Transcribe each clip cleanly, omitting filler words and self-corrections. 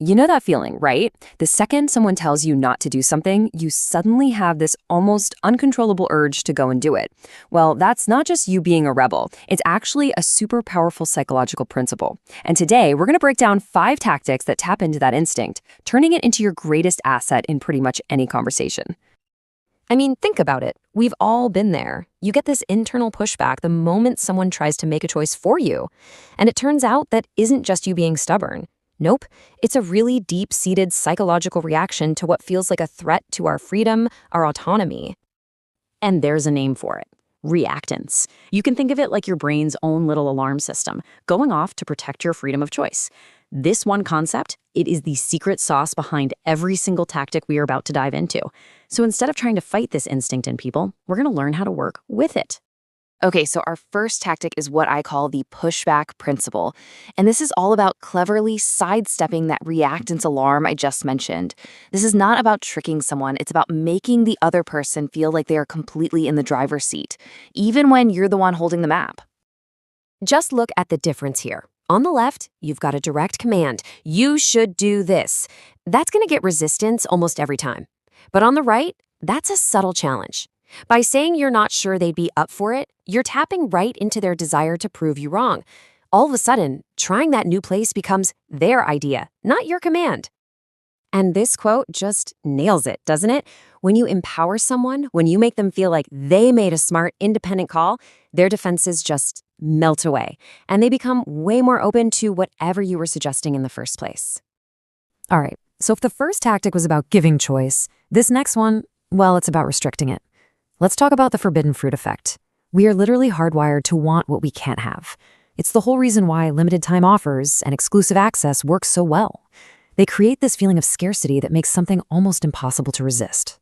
You know that feeling, right? The second someone tells you not to do something, you suddenly have this almost uncontrollable urge to go and do it. Well, that's not just you being a rebel. It's actually a super powerful psychological principle. And today, we're going to break down 5 tactics that tap into that instinct, turning it into your greatest asset in pretty much any conversation. I mean, think about it. We've all been there. You get this internal pushback the moment someone tries to make a choice for you. And it turns out that isn't just you being stubborn. Nope, it's a really deep-seated psychological reaction to what feels like a threat to our freedom, our autonomy. And there's a name for it. Reactance. You can think of it like your brain's own little alarm system, going off to protect your freedom of choice. This one concept, it is the secret sauce behind every single tactic we are about to dive into. So instead of trying to fight this instinct in people, we're going to learn how to work with it. Okay, so our first tactic is what I call the pushback principle. And this is all about cleverly sidestepping that reactance alarm I just mentioned. This is not about tricking someone, it's about making the other person feel like they are completely in the driver's seat, even when you're the one holding the map. Just look at the difference here. On the left, you've got a direct command. You should do this. That's going to get resistance almost every time. But on the right, that's a subtle challenge. By saying you're not sure they'd be up for it, you're tapping right into their desire to prove you wrong. All of a sudden, trying that new place becomes their idea, not your command. And this quote just nails it, doesn't it? When you empower someone, when you make them feel like they made a smart, independent call, their defenses just melt away, and they become way more open to whatever you were suggesting in the first place. All right, so if the first tactic was about giving choice, this next one, well, it's about restricting it. Let's talk about the forbidden fruit effect. We are literally hardwired to want what we can't have. It's the whole reason why limited time offers and exclusive access work so well. They create this feeling of scarcity that makes something almost impossible to resist.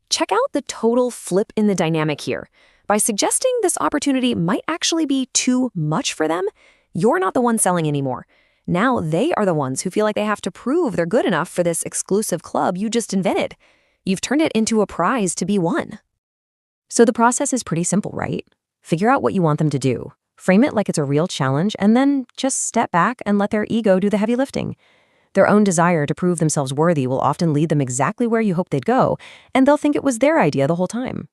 Check out the total flip in the dynamic here. By suggesting this opportunity might actually be too much for them, you're not the one selling anymore. Now they are the ones who feel like they have to prove they're good enough for this exclusive club you just invented. You've turned it into a prize to be won. So the process is pretty simple, right? Figure out what you want them to do. Frame it like it's a real challenge, and then just step back and let their ego do the heavy lifting. Their own desire to prove themselves worthy will often lead them exactly where you hoped they'd go, and they'll think it was their idea the whole time.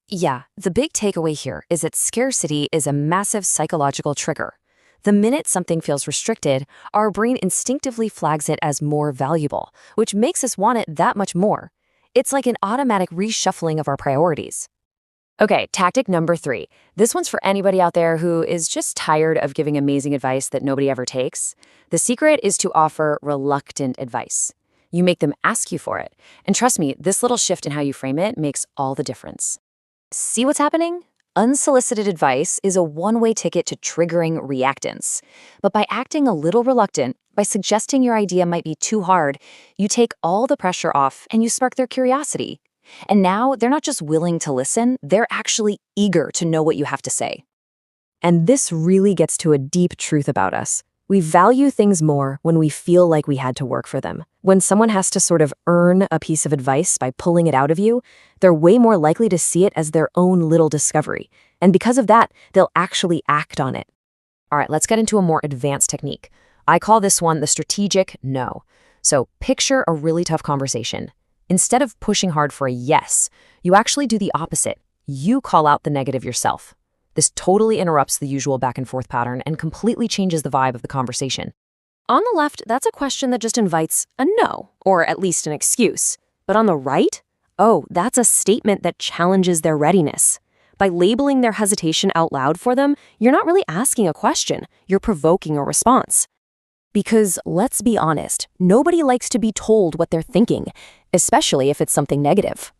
Yeah, the big takeaway here is that scarcity is a massive psychological trigger. The minute something feels restricted, our brain instinctively flags it as more valuable, which makes us want it that much more. It's like an automatic reshuffling of our priorities. Okay, tactic number 3. This one's for anybody out there who is just tired of giving amazing advice that nobody ever takes. The secret is to offer reluctant advice. You make them ask you for it. And trust me, this little shift in how you frame it makes all the difference. See what's happening? Unsolicited advice is a one-way ticket to triggering reactance. But by acting a little reluctant, by suggesting your idea might be too hard, you take all the pressure off and you spark their curiosity. And now they're not just willing to listen, they're actually eager to know what you have to say. And this really gets to a deep truth about us. We value things more when we feel like we had to work for them. When someone has to sort of earn a piece of advice by pulling it out of you, they're way more likely to see it as their own little discovery. And because of that, they'll actually act on it. All right, let's get into a more advanced technique. I call this one the strategic no. So picture a really tough conversation. Instead of pushing hard for a yes, you actually do the opposite. You call out the negative yourself. This totally interrupts the usual back and forth pattern and completely changes the vibe of the conversation. On the left, that's a question that just invites a no, or at least an excuse. But on the right, oh, that's a statement that challenges their readiness. By labeling their hesitation out loud for them, you're not really asking a question, you're provoking a response. Because let's be honest, nobody likes to be told what they're thinking, especially if it's something negative.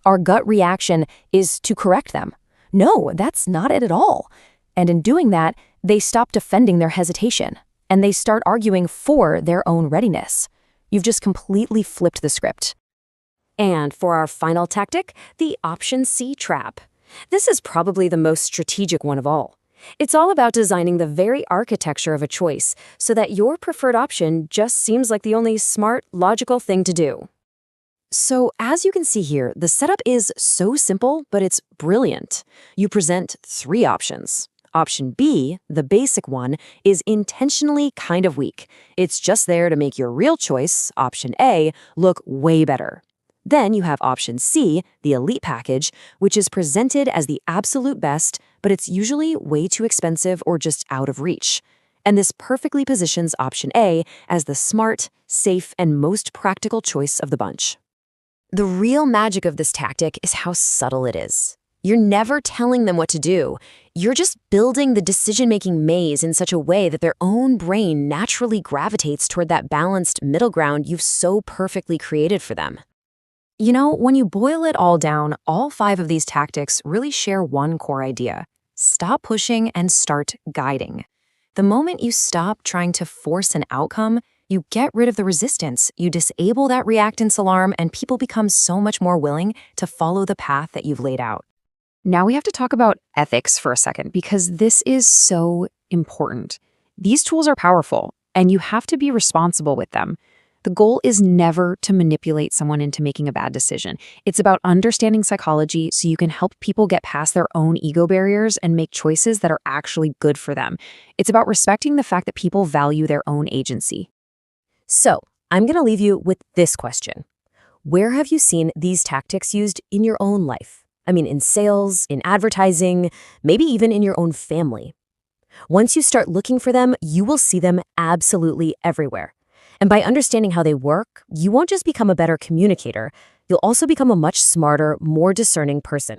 Our gut reaction is to correct them. No, that's not it at all. And in doing that, they stop defending their hesitation, and they start arguing for their own readiness. You've just completely flipped the script. And for our final tactic, the option C trap. This is probably the most strategic one of all. It's all about designing the very architecture of a choice so that your preferred option just seems like the only smart, logical thing to do. So as you can see here, the setup is so simple, but it's brilliant. You present 3 options. Option B, the basic one, is intentionally kind of weak. It's just there to make your real choice, option A, look way better. Then you have option C, the elite package, which is presented as the absolute best, but it's usually way too expensive or just out of reach. And this perfectly positions option A as the smart, safe, and most practical choice of the bunch. The real magic of this tactic is how subtle it is. You're never telling them what to do. You're just building the decision-making maze in such a way that their own brain naturally gravitates toward that balanced middle ground you've so perfectly created for them. You know, when you boil it all down, all 5 of these tactics really share one core idea. Stop pushing and start guiding. The moment you stop trying to force an outcome, you get rid of the resistance, you disable that reactance alarm, and people become so much more willing to follow the path that you've laid out. Now we have to talk about ethics for a second, because this is so important. These tools are powerful, and you have to be responsible with them. The goal is never to manipulate someone into making a bad decision. It's about understanding psychology so you can help people get past their own ego barriers and make choices that are actually good for them. It's about respecting the fact that people value their own agency. So, I'm going to leave you with this question. Where have you seen these tactics used in your own life? I mean, in sales, in advertising, maybe even in your own family. Once you start looking for them, you will see them absolutely everywhere. And by understanding how they work, you won't just become a better communicator, you'll also become a much smarter, more discerning person.